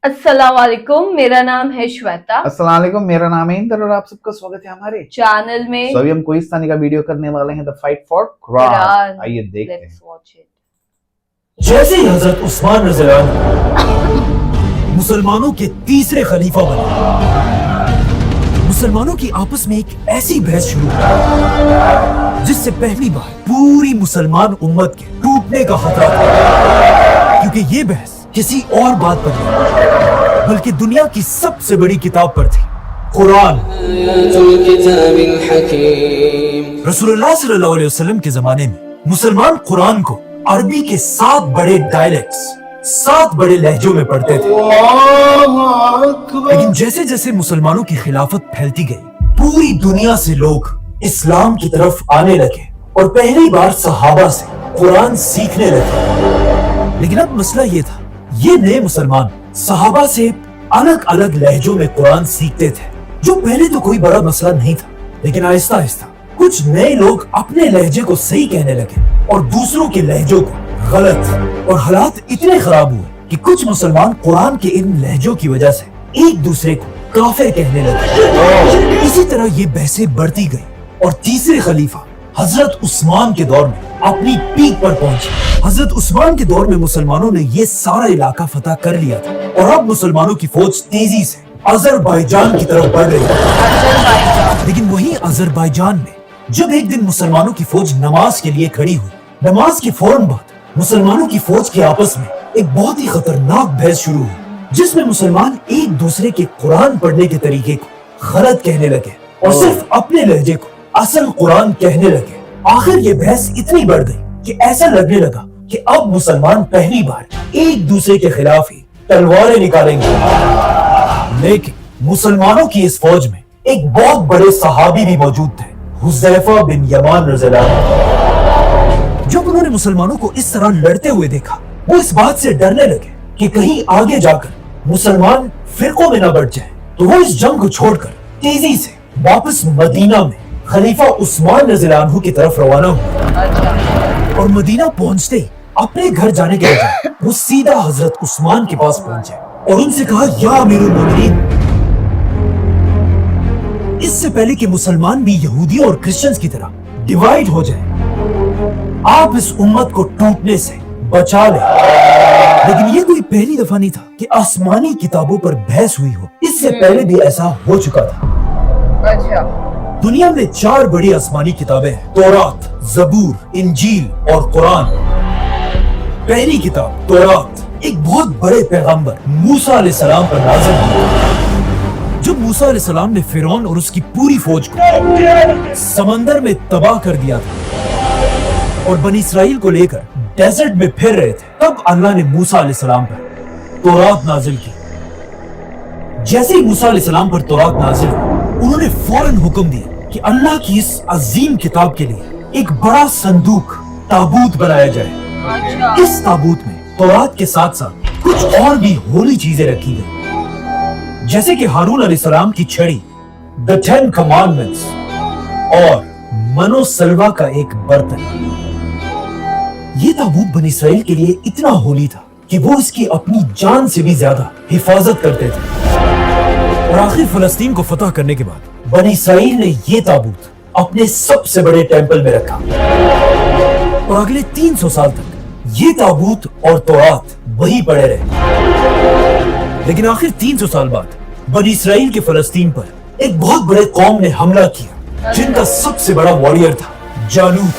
अस्सलाम वालेकुम, मेरा नाम है श्वेता। अस्सलाम वालेकुम, मेरा नाम है इंदर और आप सबका स्वागत है हमारे चैनल में। अभी हम कोहिस्तानी का वीडियो करने वाले हैं, द फाइट फॉर कुरान। आइए देखते हैं। Let's watch it. जैसे ही हजरत उस्मान रज़ियल्लाहु अन्हु मुसलमानों के तीसरे खलीफा बने, मुसलमानों की आपस में एक ऐसी बहस शुरू हुई जिससे पहली बार पूरी मुसलमान उम्मत के टूटने का खतरा था, क्योंकि ये बहस किसी और बात पर नहीं बल्कि दुनिया की सबसे बड़ी किताब पर थी, कुरान। रसूलुल्लाह सल्लल्लाहु अलैहि वसल्लम के जमाने में मुसलमान कुरान को अरबी के 7 बड़े डायलेक्ट्स, 7 बड़े लहजों में पढ़ते थे। लेकिन जैसे जैसे मुसलमानों की खिलाफत फैलती गई, पूरी दुनिया से लोग इस्लाम की तरफ आने लगे और पहली बार सहाबा से कुरान सीखने लगे। लेकिन अब मसला ये था, ये नए मुसलमान सहाबा से अलग अलग लहजों में कुरान सीखते थे, जो पहले तो कोई बड़ा मसला नहीं था। लेकिन आहिस्ता आहिस्ता कुछ नए लोग अपने लहजे को सही कहने लगे और दूसरों के लहजों को गलत, और हालात इतने खराब हुए कि कुछ मुसलमान कुरान के इन लहजों की वजह से एक दूसरे को काफिर कहने लगे। इसी तरह ये बहसें बढ़ती गई और तीसरे खलीफा हजरत उस्मान के दौर में अपनी पीक पर पहुंचे। हजरत उस्मान के दौर में मुसलमानों ने ये सारा इलाका फतह कर लिया था और अब मुसलमानों की फौज तेजी से अजरबैजान की तरफ बढ़ रही है। लेकिन वहीं अजरबैजान में जब एक दिन मुसलमानों की फौज नमाज के लिए खड़ी हुई, नमाज के फौरन बाद मुसलमानों की फौज के आपस में एक बहुत ही खतरनाक बहस शुरू हुई, जिसमें मुसलमान एक दूसरे के कुरान पढ़ने के तरीके को गलत कहने लगे और सिर्फ अपने लहजे को असल कुरान कहने लगे। आखिर ये बहस इतनी बढ़ गई कि ऐसा लगने लगा कि अब मुसलमान पहली बार एक दूसरे के खिलाफ ही तलवारें निकालेंगे। लेकिन मुसलमानों की इस फौज में एक बहुत बड़े सहाबी भी मौजूद थे, हुज़ैफा बिन यमान रज़ियल्लाहु अन्हु। जब उन्होंने मुसलमानों को इस तरह लड़ते हुए देखा, वो इस बात से डरने लगे कि कहीं आगे जाकर मुसलमान फिरकों में न बढ़ जाए, तो वो इस जंग को छोड़कर तेजी से वापस मदीना में खलीफा उस्मान रज़ियल्लाहु अन्हु की तरफ रवाना हुए। और मदीना पहुंचते ही अपने घर जाने के बजाय वो सीधा हजरत उस्मान के पास पहुंचे और उनसे कहा, या अमीरुल मोमिनीन, इससे पहले कि मुसलमान भी यहूदियों और क्रिश्चियंस की तरह डिवाइड हो जाए, आप इस उम्मत को टूटने से बचा लें। लेकिन ये कोई पहली दफा नहीं था कि आसमानी किताबों पर बहस हुई हो, इससे पहले भी ऐसा हो चुका था। दुनिया में 4 बड़ी आसमानी किताबें हैं, तौरात, ज़बूर, इंजील और कुरान। पहली किताब तौरात एक बहुत बड़े पैगंबर मूसा अलैहिस्सलाम पर नाज़िल हुई। जब मूसा अलैहिस्सलाम ने फिरौन और उसकी पूरी फौज को समंदर में तबाह कर दिया था और बनी इसराइल को लेकर डेजर्ट में फिर रहे थे, तब अल्लाह ने मूसा अलैहिस्सलाम पर तौरात नाज़िल की। जैसे ही मूसा अलैहिस्सलाम पर तौरात नाज़िल हुई, उन्होंने फौरन हुक्म दिया कि अल्लाह की इस अजीम किताब के लिए एक बड़ा संदूक, ताबूत बनाया जाए। इस ताबूत में तौरात के साथ साथ कुछ और भी होली चीजें रखी गई, जैसे कि हारून अलैहिस्सलाम की छड़ी, द 10 कमांडमेंट्स और मनो सलवा का एक बर्तन। ये ताबूत बनी इसराइल के लिए इतना होली था कि वो इसकी अपनी जान से भी ज्यादा हिफाजत करते थे। और आखिर फलस्तीन को फतह करने के बाद बनी इसराइल ने ये ताबूत अपने सबसे बड़े टेंपल में रखा और अगले 300 साल तक ये ताबूत और तौरात वहीं पड़े रहे। लेकिन आखिर 300 साल बाद बनी इसराइल के फलस्तीन पर एक बहुत बड़े कौम ने हमला किया, जिनका सबसे बड़ा वॉरियर था जालूत।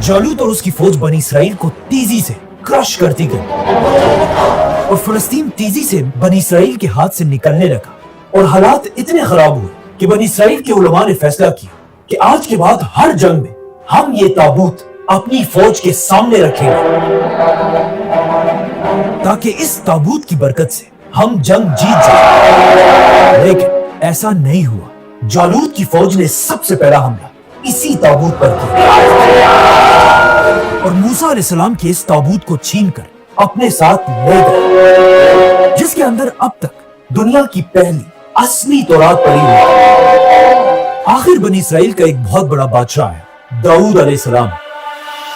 जालूत और उसकी फौज बनी इसराइल को तेजी से क्रश करती गई और फलस्तीन तेजी से बनी इसराइल के हाथ से निकलने लगा। और हालात इतने खराब हुए कि बनी इसराइल के उलमा ने फैसला किया कि आज के बाद हर जंग में हम ये ताबूत अपनी फौज के सामने रखेंगे, ताकि इस ताबूत की बरकत से हम जंग जीत जाएं। लेकिन ऐसा नहीं हुआ। जालूत की फौज ने सबसे पहला हमला इसी ताबूत पर किया और मूसा अलैहिस्सलाम के इस ताबूत को छीनकर अपने साथ ले गए, जिसके अंदर अब तक दुनिया की पहली असली तौरात पड़ी हुई। आखिर बनी इसराइल का एक बहुत बड़ा बादशाह है दाऊद अलैहिस्सलाम।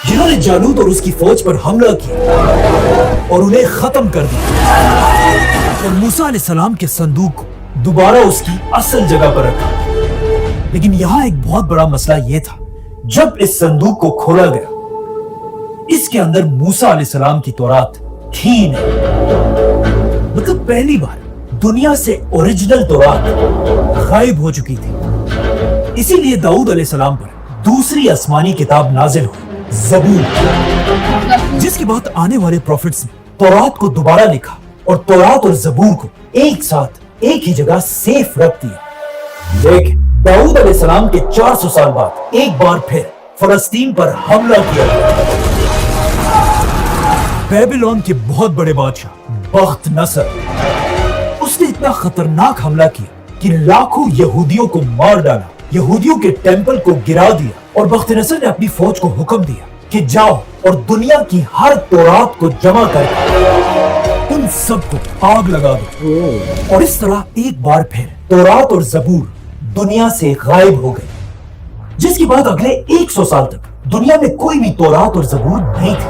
جنہوں نے جالوت اور اس کی فوج پر حملہ کیا اور انہیں ختم کر دیا اور موسیٰ علیہ السلام کے صندوق کو دوبارہ اس کی اصل جگہ پر رکھا. لیکن یہاں ایک بہت بڑا مسئلہ یہ تھا، جب اس صندوق کو کھولا گیا اس کے اندر موسیٰ علیہ السلام کی تورات تھی نہیں. مطلب پہلی بار دنیا سے اوریجنل تورات غائب ہو چکی تھی. اسی لیے داؤد علیہ السلام پر دوسری آسمانی کتاب نازل ہوئی، زبور، جس کے بعد آنے والے پروفٹس نے تورات کو دوبارہ لکھا اور تورات اور زبور کو ایک ساتھ ایک ہی جگہ سیف رکھ دیا. لیکن داؤد علیہ السلام کے 400 سال بعد ایک بار پھر فلسطین پر حملہ کیا گیا. بیبیلون کے بہت بڑے بادشاہ بخت نصر، اس نے اتنا خطرناک حملہ کیا کہ لاکھوں یہودیوں کو مار ڈالا، یہودیوں کے ٹیمپل کو گرا دیا، اور بخت نصر نے اپنی فوج کو حکم دیا کہ جاؤ اور دنیا کی ہر تورات کو جمع کر ان سب کو آگ لگا دو. اور اس طرح ایک بار پھر تورات اور زبور دنیا سے غائب ہو گئی، جس کے بعد اگلے 100 سال تک دنیا میں کوئی بھی تورات اور زبور نہیں تھی.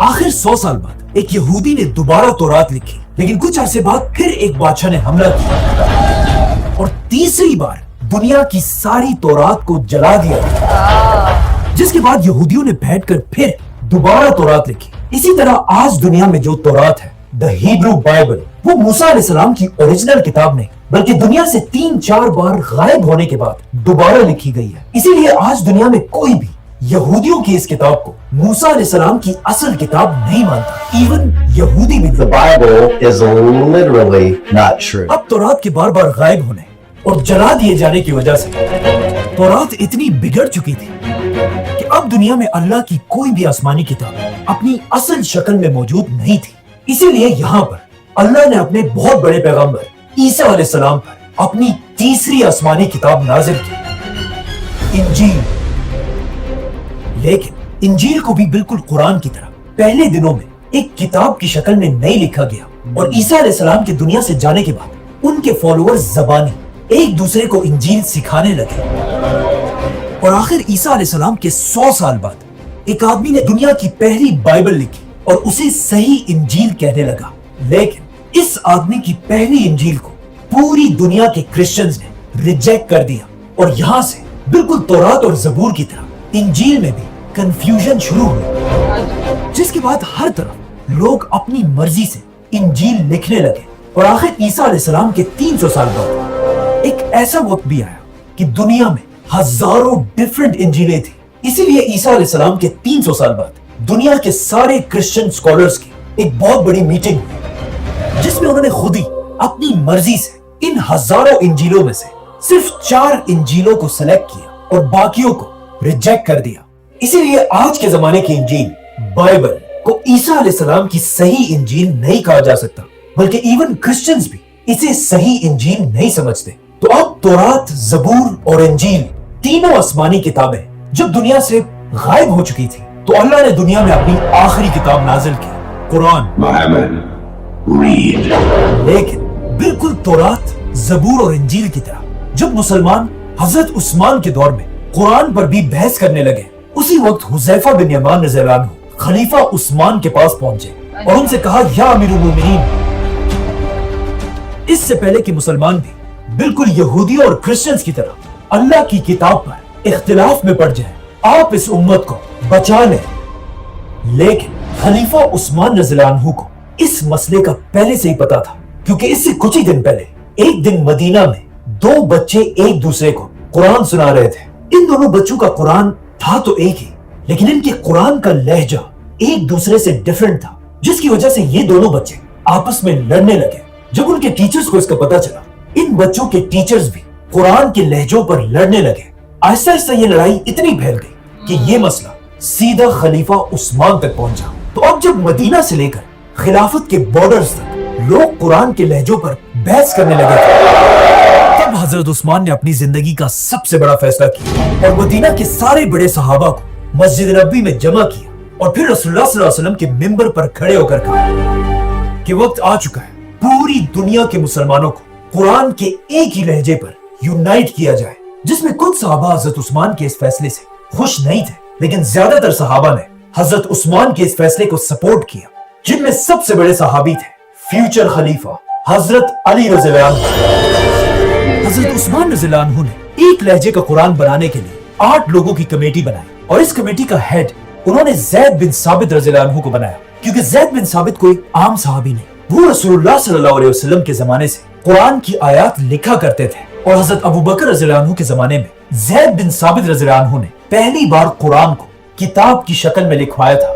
آخر 100 سال بعد ایک یہودی نے دوبارہ تورات لکھی، لیکن کچھ عرصے بعد پھر ایک بادشاہ نے حملہ کیا اور تیسری بار دنیا کی ساری تورات کو جلا دیا، جس کے بعد یہودیوں نے بیٹھ کر پھر دوبارہ تورات لکھی. اسی طرح آج دنیا میں جو تورات ہے، دا ہیبرو بائبل، وہ موسیٰ علیہ السلام کی اوریجنل کتاب نہیں بلکہ دنیا سے 3-4 بار غائب ہونے کے بعد دوبارہ لکھی گئی ہے. اسی لیے آج دنیا میں کوئی بھی یہودیوں کی اس کتاب کو موسیٰ علیہ السلام کی اصل کتاب نہیں مانتا. ایون یہودی بھی. The Bible is literally not true. اب تورات کے بار بار غائب ہونے اور جلا دیے جانے کی وجہ سے تورات اتنی بگڑ چکی تھی کہ اب دنیا میں اللہ کی کوئی بھی آسمانی کتاب اپنی اصل شکل میں موجود نہیں تھی. اسی لیے یہاں پر اللہ نے اپنے بہت بڑے پیغمبر عیسیٰ علیہ السلام پر اپنی تیسری آسمانی کتاب نازل کی، انجیل. لیکن انجیل کو بھی بالکل قرآن کی طرح پہلے دنوں میں ایک کتاب کی شکل میں نہیں لکھا گیا، اور عیسیٰ علیہ السلام کے دنیا سے جانے کے بعد ان کے فالوورز زبانی ایک دوسرے کو انجیل سکھانے لگے. اور آخر عیسیٰ علیہ السلام کے 100 سال بعد ایک آدمی نے دنیا کی پہلی بائبل لکھی اور اسے صحیح انجیل کہنے لگا. لیکن اس آدمی کی پہلی انجیل کو پوری دنیا کے کرسچنز نے ریجیکٹ کر دیا، اور یہاں سے بالکل تورات اور زبور کی طرح انجیل میں بھی کنفیوژن شروع ہوئی، جس کے بعد ہر طرف لوگ اپنی مرضی سے انجیل لکھنے لگے. اور آخر عیسیٰ علیہ السلام کے 300 سال بعد ایک ایسا وقت بھی آیا کہ دنیا میں ہزاروں ڈیفرنٹ انجیلیں تھیں. اسی لیے عیسیٰ علیہ السلام کے 300 سال بعد دنیا کے سارے کرسچن سکولرز کی ایک بہت بڑی میٹنگ ہوئی، جس میں انہوں نے خود ہی اپنی مرضی سے ان ہزاروں انجیلوں میں سے صرف 4 انجیلوں کو سلیکٹ کیا اور باقیوں کو ریجیکٹ کر دیا. اسی لیے آج کے زمانے کی انجیل بائبل کو عیسیٰ علیہ السلام کی صحیح انجیل نہیں کہا جا سکتا، بلکہ ایون کرسچنز بھی اسے صحیح انجیل نہیں سمجھتے. تو اب تورات، زبور اور انجیل تینوں آسمانی کتابیں جب دنیا سے غائب ہو چکی تھی تو اللہ نے دنیا میں اپنی آخری کتاب نازل کی، قرآن. لیکن بالکل تورات، زبور اور انجیل کی طرح جب مسلمان حضرت عثمان کے دور میں قرآن پر بھی بحث کرنے لگے، اسی وقت حذیفہ بن یمان رضی اللہ عنہ خلیفہ عثمان کے پاس پہنچے اور ان سے کہا، یا امیر المومنین، اس سے پہلے کہ مسلمان بھی بالکل یہودیوں اور کرسچنز کی طرح اللہ کی کتاب پر اختلاف میں پڑ جائیں، آپ اس امت کو بچا لیں. لیکن خلیفہ عثمان رضی اللہ عنہ کو اس مسئلے کا پہلے سے ہی پتا تھا، کیونکہ اس سے کچھ ہی دن پہلے ایک دن مدینہ میں 2 بچے ایک دوسرے کو قرآن سنا رہے تھے. ان دونوں بچوں کا قرآن تھا تو ایک ہی، لیکن ان کے قرآن کا لہجہ ایک دوسرے سے ڈیفرنٹ تھا، جس کی وجہ سے یہ دونوں بچے آپس میں لڑنے لگے. جب ان کے ٹیچرز کو اس کا پتا چلا، ان بچوں کے ٹیچرز بھی قرآن کے لہجوں پر لڑنے لگے. آہستہ آہستہ یہ لڑائی اتنی پھیل گئی کہ یہ مسئلہ سیدھا خلیفہ عثمان تک پہنچا. تو اب جب مدینہ سے لے کر خلافت کے بارڈرز تک لوگ قرآن کے لہجوں پر بحث کرنے لگے تھے، تب حضرت عثمان نے اپنی زندگی کا سب سے بڑا فیصلہ کیا اور مدینہ کے سارے بڑے صحابہ کو مسجد نبوی میں جمع کیا، اور پھر رسول اللہ صلی اللہ علیہ وسلم کے منبر پر کھڑے ہو کر کہا کہ وقت آ چکا ہے پوری دنیا کے مسلمانوں کو قرآن کے ایک ہی لہجے پر یونائٹ کیا جائے. جس میں کچھ صحابہ حضرت عثمان کے اس فیصلے سے خوش نہیں تھے، लेकिन ज्यादातर सहाबा ने हजरत उस्मान के इस फैसले को सपोर्ट किया, जिनमें सबसे बड़े सहाबी थे फ्यूचर खलीफा हजरत अली रज़ियल्लाहु अन्हु। हजरत उस्मान रज़ियल्लाहु अन्हु ने एक लहजे का कुरान बनाने के लिए 8 लोगों की कमेटी बनाई और इस कमेटी का हेड उन्होंने ज़ैद बिन साबित रज़ियल्लाहु अन्हु को बनाया, क्योंकि ज़ैद बिन साबित कोई आम सहाबी नहीं, वो रसूलुल्लाह सल्लल्लाहु अलैहि वसल्लम के जमाने से कुरान की आयत लिखा करते थे। और हजरत अबू बकर रज़ियल्लाहु अन्हु के जमाने में ज़ैद बिन साबित रज़ियल्लाहु अन्हु ने पहली बार कुरान को किताब की शक्ल में लिखवाया था।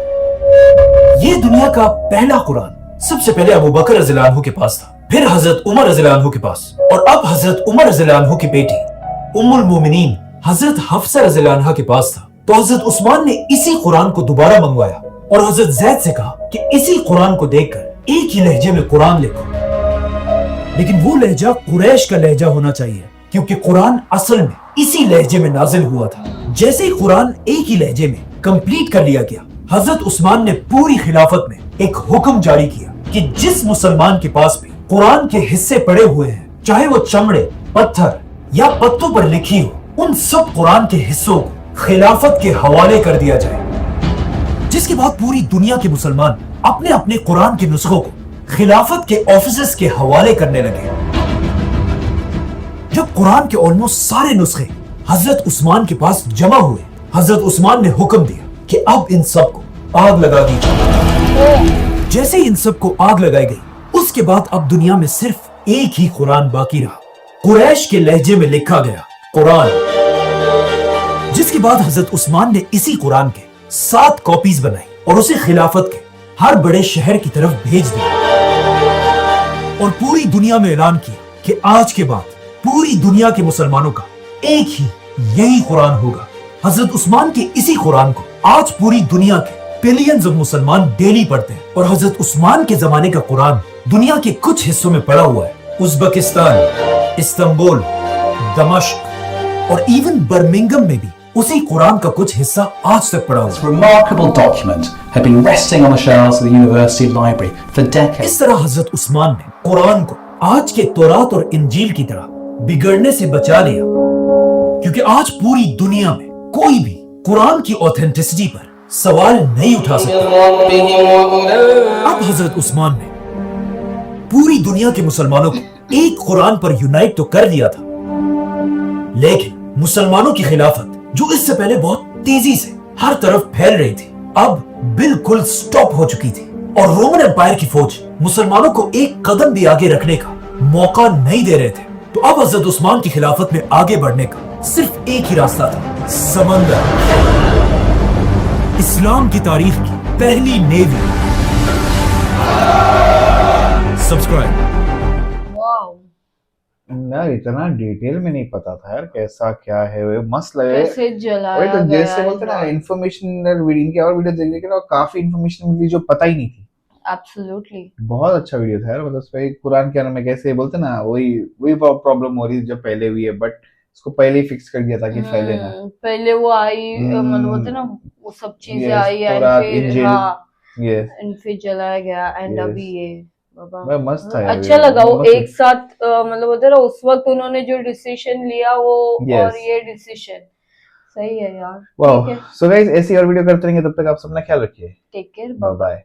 ये दुनिया का पहला कुरान सबसे पहले अबू बकर रज़ियल्लाहु अन्हु के पास था, फिर हजरत उमर रज़ियल्लाहु अन्हु के पास, और अब हजरत उमर रज़ियल्लाहु अन्हु की बेटी उम्मुल मोमिनीन हजरत हफ्सा रज़ियल्लाहु अन्हा के पास था। तो हजरत उस्मान ने इसी कुरान को दोबारा मंगवाया और हजरत ज़ैद से कहा कि इसी कुरान को देखकर एक ही लहजे में कुरान लिखो, लेकिन वो लहजा कुरैश का लहजा होना चाहिए, क्योंकि कुरान असल में इसी लहजे में नाजिल हुआ था। जैसे ही कुरान एक ही लहजे में कंप्लीट कर लिया गया, हजरत उस्मान ने पूरी खिलाफत में एक हुक्म जारी किया कि जिस मुसलमान के पास भी कुरान के हिस्से पड़े हुए हैं, चाहे वो चमड़े, पत्थर या पत्तों पर लिखी हो, उन सब कुरान के हिस्सों को खिलाफत के हवाले कर दिया जाए। जिसके बाद पूरी दुनिया के मुसलमान अपने अपने कुरान के नुस्खों को खिलाफत के ऑफिसर्स के हवाले करने लगे। जब कुरान के ऑलमोस्ट सारे नुस्खे हजरत उस्मान के पास जमा हुए, हजरत उस्मान ने हुक्म दिया कि अब इन सब को आग लगा दी जाए। जैसे ही इन सब को आग लगाई गई, उसके बाद अब दुनिया में सिर्फ एक ही कुरान बाकी रहा, कुरैश के लहजे में लिखा गया कुरान। जिसके बाद हजरत उस्मान ने इसी कुरान के 7 कॉपीज बनाई और उसे खिलाफत के हर बड़े शहर की तरफ भेज दिया और पूरी दुनिया में ऐलान किया कि आज के बाद पूरी दुनिया के मुसलमानों का एक ही यही कुरान होगा। हजरत उस्मान के इसी कुरान को आज पूरी दुनिया के बिलियंस ऑफ मुसलमान डेली पढ़ते हैं और हजरत उस्मान के जमाने का कुरान दुनिया के कुछ हिस्सों में पड़ा हुआ है, उज़्बेकिस्तान, इस्तांबुल, दमिश्क और इवन बर्मिंघम में भी उसी कुरान का कुछ हिस्सा आज तक पड़ा हुआ This remarkable document had been resting on the shelves of the University Library for decades. इस तरह हजरत उस्मान ने कुरान को आज के तौरात और इंजील की तरह बिगड़ने से बचा लिया, क्योंकि आज पूरी दुनिया में कोई भी कुरान की ऑथेंटिसिटी पर सवाल नहीं उठा सकता। अब हजरत उस्मान ने पूरी दुनिया के मुसलमानों को एक कुरान पर यूनाइट तो कर दिया था, लेकिन मुसलमानों की खिलाफत जो इससे पहले बहुत तेजी से हर तरफ फैल रही थी, अब बिल्कुल स्टॉप हो चुकी थी और रोमन एम्पायर की फौज मुसलमानों को एक कदम भी आगे रखने का मौका नहीं दे रहे थे। तो अब हजरत उस्मान की खिलाफत में आगे बढ़ने का सिर्फ एक ही रास्ता था, समंदर। इस्लाम की तारीख की पहली नेवी। सब्सक्राइब। यार इतना डिटेल में नहीं पता था यार, कैसा क्या है वो, मस्त लगे। कैसे जलाया वही तो गया जैसे बोलते ना इन्फॉर्मेशन, इनके और वीडियो देखने के बाद काफी इन्फॉर्मेशन मिली जो पता ही नहीं थी। एब्सोल्युटली बहुत अच्छा वीडियो था यार, मतलब उसपे कुरान के बारे में कैसे बोलते ना, वही प्रॉब्लम हो रही जो पहले हुई है, बट उसको पहले ही फिक्स कर दिया ताकि फैले ना। पहले वो आई, मतलब होता ना वो सब चीजें आई और फिर हाँ यस फिर जलाया गया एंड Yes. अभी ये बाबा मस्त था यार, अच्छा लगा वो मस्त। एक साथ मतलब होता है ना उस वक्त उन्होंने जो डिसीजन लिया वो Yes. और ये डिसीजन सही है यार। वाह। ठीक है, सो गाइस ऐसी और वीडियो करते रहेंगे, तब तक आप सब अपना ख्याल रखिए। Take care, bye bye.